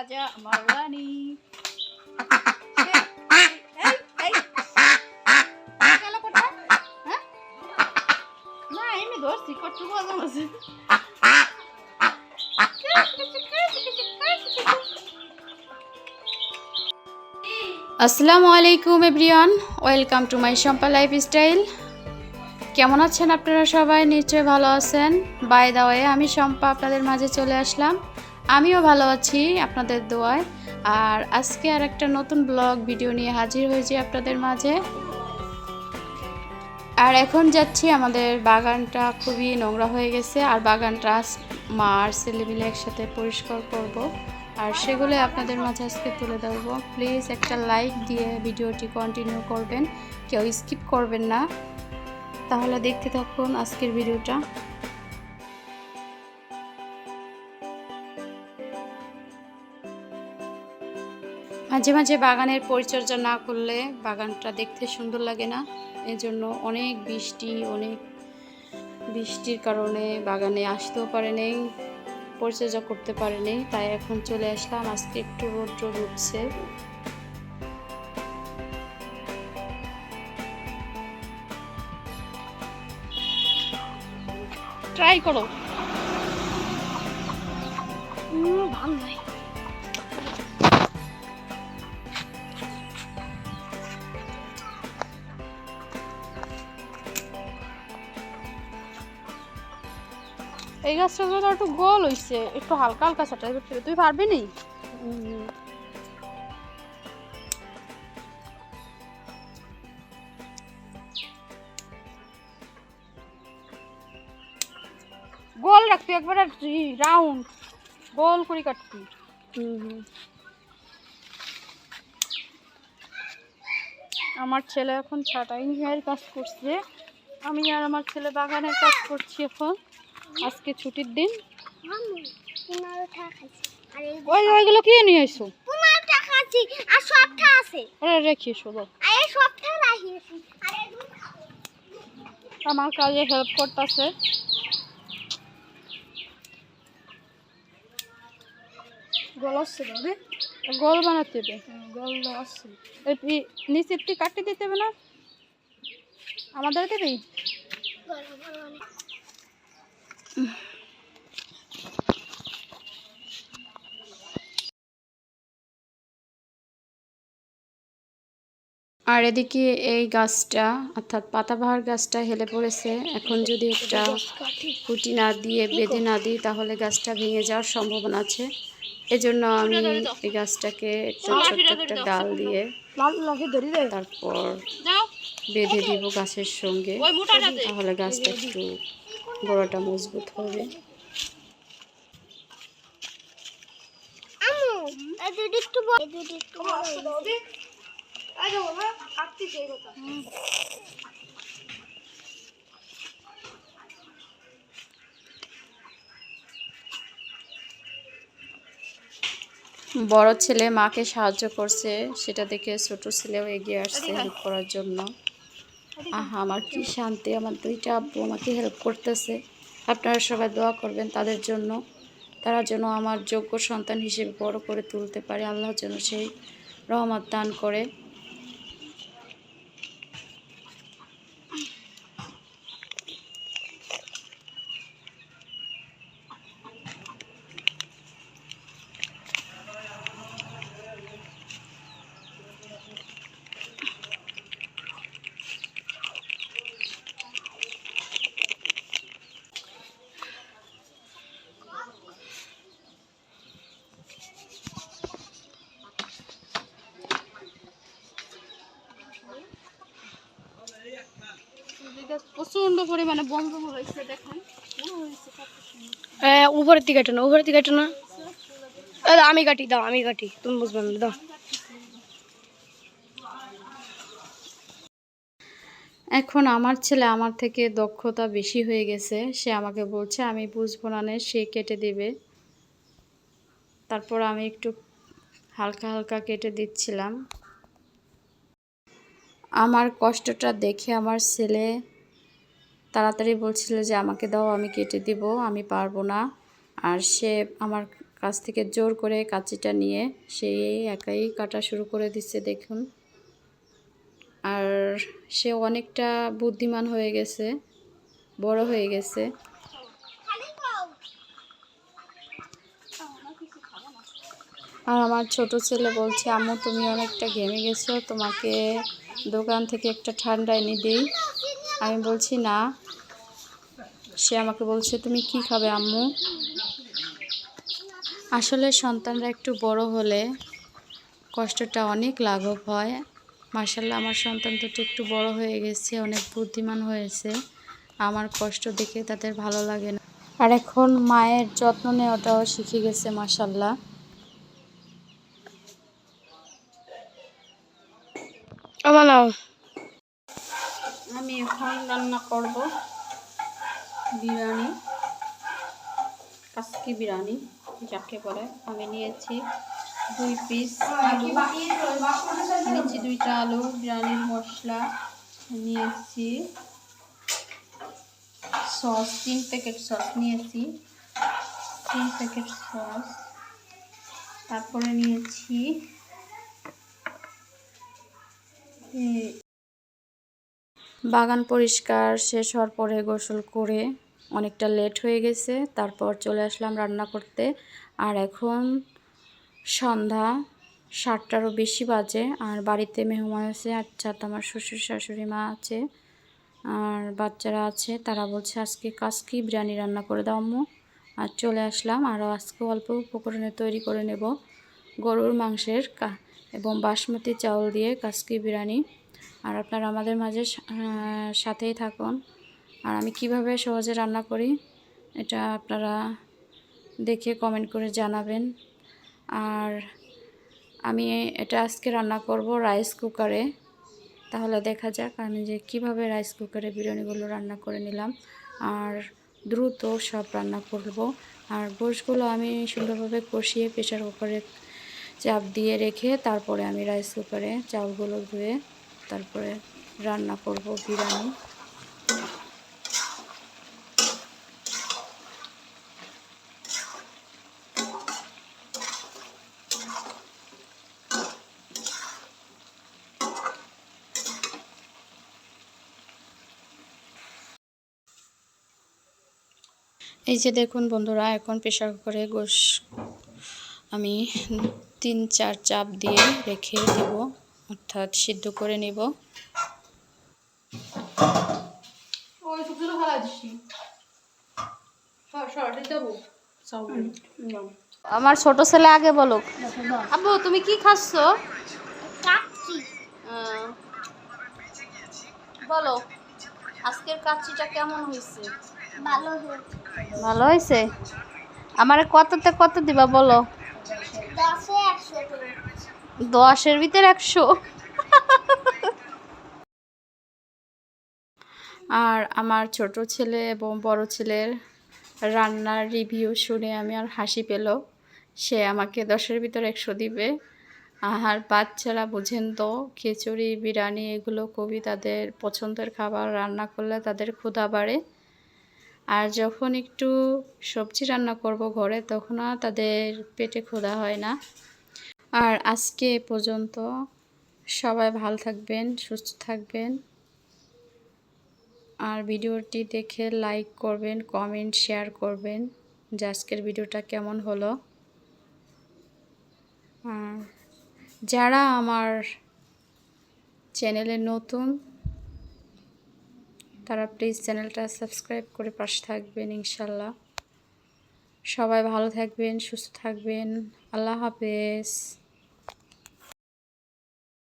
রাজা আমার রানী। না এমনি ধরছি কটু বাজার আছে। আসসালামু আলাইকুম everyone, welcome to my Shampa lifestyle. কেমন আছেন আপনারা সবাই? নিশ্চয়ই ভালো আছেন। বাই দ্য ওয়ে, আমি শম্পা আপনাদের মাঝে চলে আসলাম। আমিও ভালো আছি আপনাদের দোয়ায়। আর আজকে আর একটা নতুন ব্লগ ভিডিও নিয়ে হাজির হয়েছি আপনাদের মাঝে। আর এখন যাচ্ছি, আমাদের বাগানটা খুবই নোংরা হয়ে গেছে, আর বাগানটা মা আর ছেলে মিলে একসাথে পরিষ্কার করব, আর সেগুলো আপনাদের মাঝে আজকে তুলে ধরবো। প্লিজ একটা লাইক দিয়ে ভিডিওটি কন্টিনিউ করবেন, কেউ স্কিপ করবেন না। তাহলে দেখতে থাকুন আজকের ভিডিওটা। মাঝে মাঝে বাগানের পরিচর্যা না করলে বাগানটা দেখতে সুন্দর লাগে না। এজন্য অনেক বৃষ্টির কারণে বাগানে আসতেও পারে নেই, পরিচর্যা করতে পারে নেই। তাই এখন চলে আসলাম। আজকে একটু রৌদ্র উঠছে। ট্রাই করো। ভালো নাই। এই গাছটা তো একটু গোল হইছে, একটু হালকা হালকা ছাটাই করতে। তুই পারবি নি? গোল রাখবি, একবারে রাউন্ড গোল করে কাটবি। আমার ছেলে এখন ছাটাই নিয়ে কাজ করছে, আমি আর আমার ছেলে বাগানের কাজ করছি এখন। আজকে ছুটির দিন। ওইগুলো কি নিয়ে আসো? রেখে শুধু আমার কাজে হেল্প করতেছে। গোল বানাতে হবে, নিচে কাটতে দিতে হবে না আমাদের দেবে। আর এদিকে এই গাছটা অর্থাৎ পাতাবাহার গাছটা হেলে পড়েছে। এখন যদি একটা খুঁটি না দিয়ে বেঁধে না দিই তাহলে গাছটা ভেঙে যাওয়ার সম্ভাবনা আছে। এজন্য আমি এই গাছটাকে একটা ছোট্ট একটা ডাল দিয়ে তারপর বেঁধে দিব গাছের সঙ্গে, তাহলে গাছটা একটু বড়টা মজবুত হবে। বড় ছেলে মাকে সাহায্য করছে, সেটা দেখে ছোট ছেলেও এগিয়ে আসছে হেল্প করার জন্য। আহা, আমার কি শান্তি, আমার দুইটা আব্বু আমাকে হেল্প করতেছে। আপনারা সবাই দোয়া করবেন তাদের জন্য, তারা যেন আমার যোগ্য সন্তান হিসেবে বড় করে তুলতে পারে। আল্লাহ যেন সেই রহমত দান করে। প্রচন্ড পরিমাণে বন্ধ হয়েছে, দেখেন উপরের দিকে কাটো না, উপরের দিকে কাটো না। আমি কাটি, দাও আমি কাটি, তুমি বুঝবে না, দাও। এখন আমার ছেলে আমার থেকে দক্ষতা বেশি হয়ে গেছে, সে আমাকে বলছে আমি বুঝবো না, সে কেটে দেবে। তারপর আমি একটু হালকা হালকা কেটে দিচ্ছিলাম। আমার কষ্টটা দেখে আমার ছেলে তাড়াতাড়ি বলছিল যে আমাকে দাও, আমি কেটে দিব, আমি পারবো না। আর সে আমার কাছ থেকে জোর করে কাঁচিটা নিয়ে সে একাই কাটা শুরু করে দিচ্ছে দেখুন। আর সে অনেকটা বুদ্ধিমান হয়ে গেছে, বড় হয়ে গেছে। আর আমার ছোট ছেলে বলছে, আম্মু তুমি অনেকটা ঘেমে গেছো, তোমাকে দোকান থেকে একটা ঠান্ডা এনে দিই। আমি বলছি না। সে আমাকে বলছে তুমি কি খাবে আম্মু। আসলে সন্তানরা একটু বড় হলে কষ্টটা অনেক লাঘব হয়। মাশাআল্লাহ আমার সন্তান দুটো একটু বড় হয়ে গেছে, অনেক বুদ্ধিমান হয়েছে। আমার কষ্ট দেখে তাদের ভালো লাগে না। আর এখন মায়ের যত্ন নেওয়াটাও শিখে গেছে মাশাআল্লাহ। বানাও। আমি এখন রান্না করব বিরিয়ানি, কাসকি বিরিয়ানি যাকে বলে। আমি নিয়েছি 2 পিস আলু, নিয়েছি 2টা আলু, বিরিয়ানির মশলা নিয়েছি, সস 3 প্যাকেট সস নিয়েছি, 3 প্যাকেট সস। তারপরে নিয়েছি বাগান পরিষ্কার শেষ হওয়ার পরে গোসল করে অনেকটা লেট হয়ে গেছে, তারপর চলে আসলাম রান্না করতে। আর এখন সন্ধ্যা 7টারও বেশি বাজে। আর বাড়িতে মেহমান আছে, অর্থাৎ আমার শ্বশুর শাশুড়ি মা আছে আর বাচ্চারা আছে। তারা বলছে আজকে কাসকি বিরিয়ানি রান্না করে দাও আম্মু। আর চলে আসলাম। আরও আজকে অল্প উপকরণে তৈরি করে নেব গরুর মাংসের এবং বাসমতি চাউল দিয়ে কাসকি বিরিয়ানি। আর আপনারা আমাদের মাঝে সাথেই থাকুন। আর আমি কিভাবে সহজে রান্না করি এটা আপনারা দেখে কমেন্ট করে জানাবেন। আর আমি এটা আজকে রান্না করব রাইস কুকারে। তাহলে দেখা যাক আমি যে কিভাবে রাইস কুকারে বিরিয়ানিগুলো রান্না করে নিলাম। আর দ্রুত সব রান্না করব। আর গোশগুলো আমি সুন্দরভাবে কষিয়ে প্রেসার কুকারে চাপ দিয়ে রেখে তারপরে আমি রাইস কুকারে চাউলগুলো ধুয়ে তারপরে রান্না করব বিরিয়ানি। এই যে দেখুন বন্ধুরা, এখন প্রেসার কুকারে গোশ আমি 3-4 চাপ দিয়ে রেখে দেব, অর্থাৎ সিদ্ধ করে নেব। আমার ছোট ছেলে আগে বলো, আব্বু তুমি কি খাচ্ছ? বলো আজকের কাচ্চিটা কেমন হয়েছে? ভালো হয়েছে। আমারে কততে কত দিবা বলো? 10-এর ভিতরে 100। আর আমার ছোট ছেলে এবং বড় ছেলের রান্নার রিভিউ শুনে আমি আর হাসি পেল। সে আমাকে 10-এর ভিতরে 100 দিবে। আর বাচ্চারা বুঝেন তো, খিচুড়ি বিরিয়ানি এগুলো খুবই তাদের পছন্দের খাবার। রান্না করলে তাদের ক্ষুধা বাড়ে। আর যখন একটু সবজি রান্না করব ঘরে, তখন আর তাদের পেটে ক্ষুধা হয় না। আর আজকে এ পর্যন্ত। সবাই ভালো থাকবেন, সুস্থ থাকবেন। আর ভিডিওটি দেখে লাইক করবেন, কমেন্ট শেয়ার করবেন যে আজকের ভিডিওটা কেমন হলো। আর যারা আমার চ্যানেলে নতুন তারা প্লিজ চ্যানেলটা সাবস্ক্রাইব করে পাশে থাকবেন ইনশাল্লাহ। সবাই ভালো থাকবেন, সুস্থ থাকবেন। আল্লাহ হাফেজ।